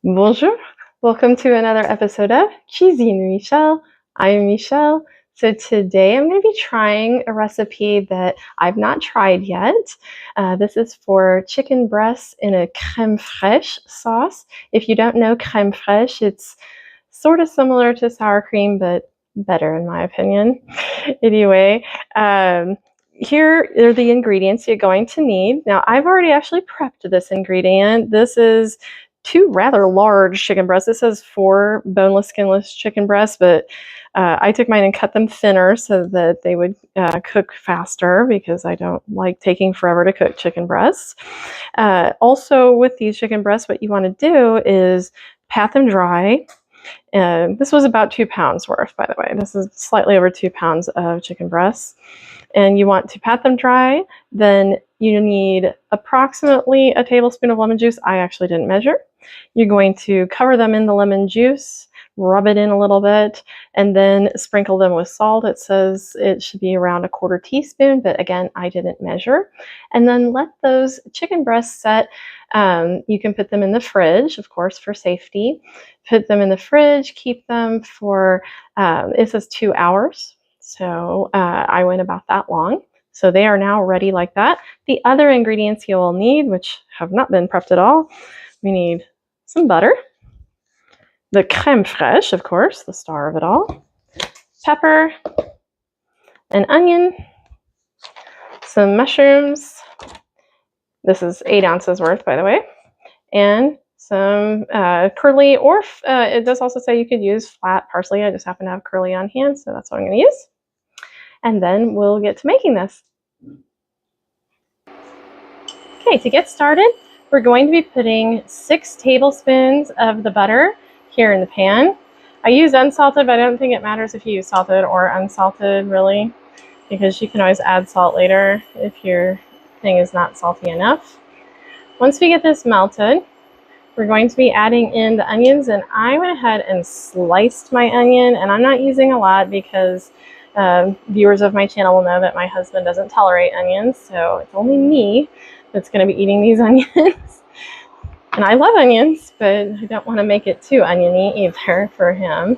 Bonjour, welcome to another episode of Cuisine Michelle. I'm Michelle. So today I'm going to be trying a recipe that I've not tried yet. This is for chicken breasts in a crème fraîche sauce. If you don't know crème fraîche, it's sort of similar to sour cream, but better in my opinion. Anyway, here are the ingredients you're going to need. Now, I've already actually prepped this ingredient. This is 2 rather large chicken breasts. This says 4 boneless, skinless chicken breasts, but I took mine and cut them thinner so that they would cook faster because I don't like taking forever to cook chicken breasts. Also, with these chicken breasts, what you want to do is pat them dry. This was about 2 pounds worth, by the way. This is slightly over 2 pounds of chicken breasts. And you want to pat them dry. Then you need approximately a tablespoon of lemon juice. I actually didn't measure. You're going to cover them in the lemon juice, rub it in a little bit, and then sprinkle them with salt. It says it should be around 1/4 teaspoon, but again, I didn't measure. And then let those chicken breasts set. You can put them in the fridge, of course, for safety. Put them in the fridge, keep them for, it says 2 hours. So I went about that long. So they are now ready like that. The other ingredients you will need, which have not been prepped at all, we need some butter, the crème fraîche, of course, the star of it all, pepper, an onion, some mushrooms. This is 8 ounces worth, by the way, and some curly, or it does also say you could use flat parsley. I just happen to have curly on hand, so that's what I'm going to use. And then we'll get to making this. Okay, to get started, we're going to be putting 6 tablespoons of the butter here in the pan. I use unsalted, but I don't think it matters if you use salted or unsalted, really, because you can always add salt later if your thing is not salty enough. Once we get this melted, we're going to be adding in the onions, and I went ahead and sliced my onion, and I'm not using a lot because viewers of my channel will know that my husband doesn't tolerate onions, so it's only me that's going to be eating these onions. And I love onions, but I don't want to make it too oniony either for him.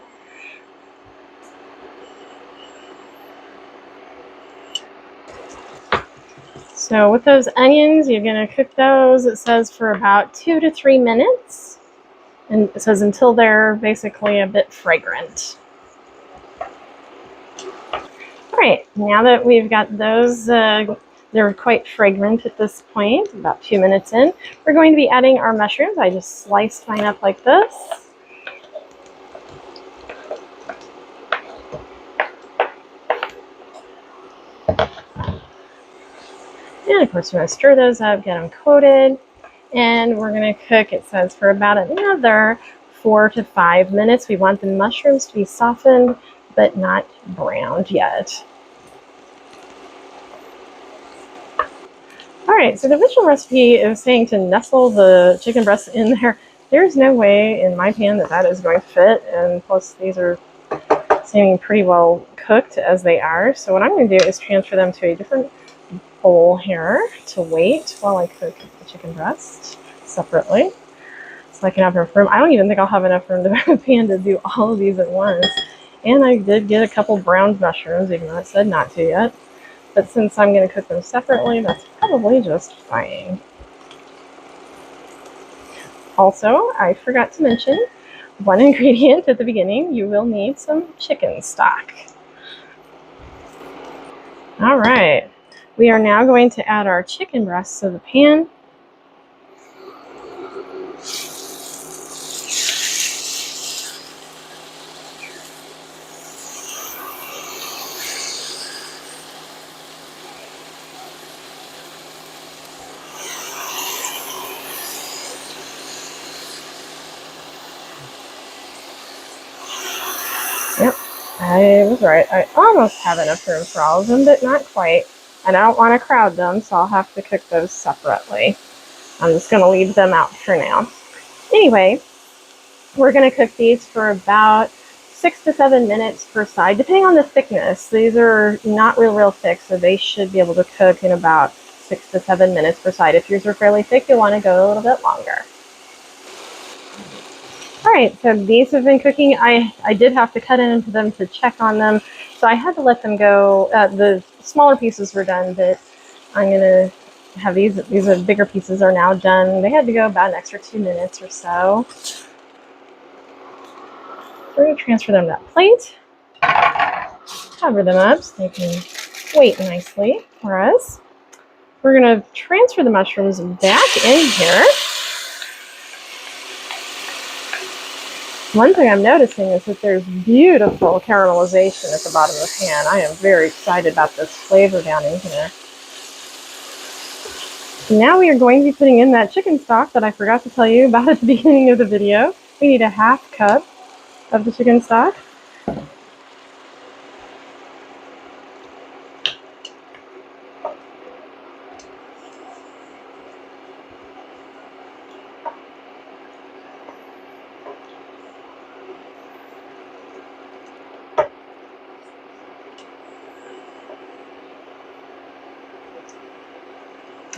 So with those onions, you're going to cook those, it says, for about 2 to 3 minutes. And it says until they're basically a bit fragrant. All right, now that we've got those, they're quite fragrant at this point, about 2 minutes in, we're going to be adding our mushrooms. I just sliced mine up like this. And of course, we're going to stir those up, get them coated, and we're going to cook, it says, for about another 4 to 5 minutes. We want the mushrooms to be softened, but not browned yet. All right, so the original recipe is saying to nestle the chicken breasts in there. There's no way in my pan that that is going to fit, and plus these are seeming pretty well cooked as they are. So what I'm going to do is transfer them to a different bowl here to wait while I cook the chicken breast separately, so I can have enough room. I don't even think I'll have enough room to have a pan to do all of these at once. And I did get a couple browned mushrooms, even though it said not to yet. But since I'm going to cook them separately, that's probably just fine. Also, I forgot to mention one ingredient at the beginning. You will need some chicken stock. All right. We are now going to add our chicken breasts to the pan. Yep, I was right. I almost have enough room for all of them, but not quite. And I don't want to crowd them, so I'll have to cook those separately. I'm just going to leave them out for now. Anyway, we're going to cook these for about 6 to 7 minutes per side, depending on the thickness. These are not real thick, so they should be able to cook in about 6 to 7 minutes per side. If yours are fairly thick, you'll want to go a little bit longer. All right, so these have been cooking. I did have to cut into them to check on them, so I had to let them go. The smaller pieces were done, but I'm gonna have these are bigger pieces are now done. They had to go about an extra 2 minutes or so. We're gonna transfer them to that plate, cover them up so they can wait nicely for us. We're gonna transfer the mushrooms back in here. One thing I'm noticing is that there's beautiful caramelization at the bottom of the pan. I am very excited about this flavor down in here. Now we are going to be putting in that chicken stock that I forgot to tell you about at the beginning of the video. We need a 1/2 cup of the chicken stock.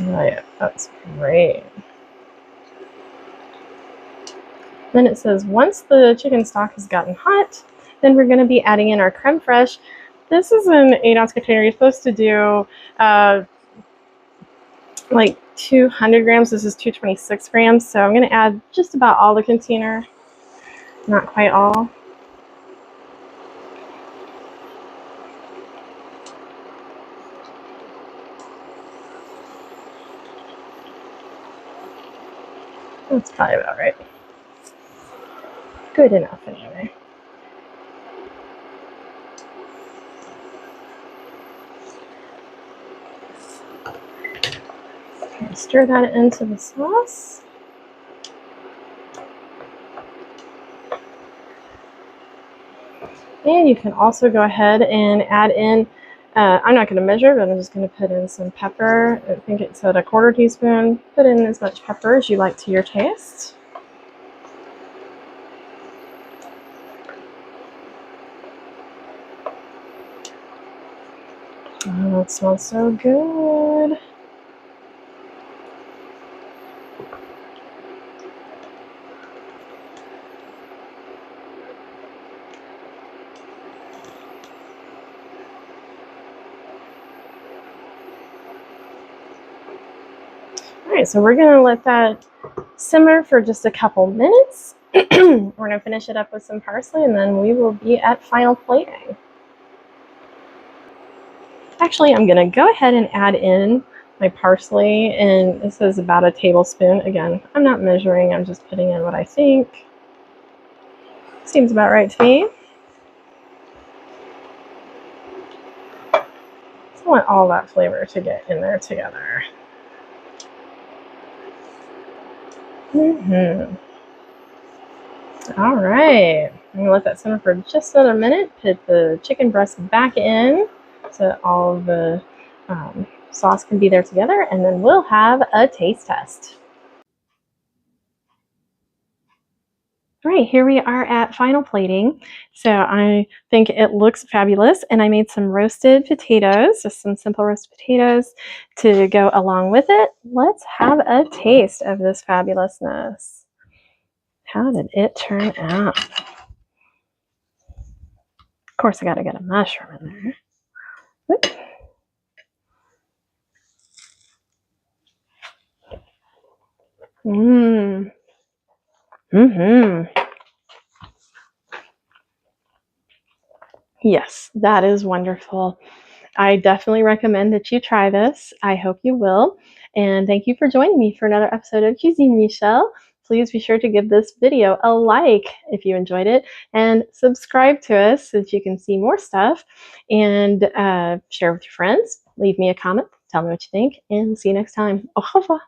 Oh yeah, that's great. Then it says once the chicken stock has gotten hot, then we're going to be adding in our creme fraiche. This is an 8-ounce container. You're supposed to do like 200 grams. This is 226 grams. So I'm going to add just about all the container, not quite all. That's probably about right. Good enough anyway. Stir that into the sauce. And you can also go ahead and add in, I'm not going to measure, but I'm just going to put in some pepper. I think it said a 1/4 teaspoon. Put in as much pepper as you like to your taste. Oh, it smells so good. All right, so we're going to let that simmer for just a couple minutes. We're going to finish it up with some parsley, and then we will be at final plating. Actually, I'm going to go ahead and add in my parsley, and this is about a tablespoon. Again, I'm not measuring, I'm just putting in what I think. Seems about right to me. So I want all that flavor to get in there together. All right, I'm gonna let that simmer for just another minute. Put the chicken breast back in so all of the sauce can be there together, and then we'll have a taste test. All right, here we are at final plating. So I think it looks fabulous, and I made some roasted potatoes, just some simple roasted potatoes to go along with it. Let's have a taste of this fabulousness. How did it turn out? Of course, I gotta get a mushroom in there. Whoop. Yes, that is wonderful. I definitely recommend that you try this. I hope you will. And thank you for joining me for another episode of Cuisine Michelle. Please be sure to give this video a like if you enjoyed it, and subscribe to us so that you can see more stuff, and share with your friends. Leave me a comment. Tell me what you think, and see you next time. Au revoir.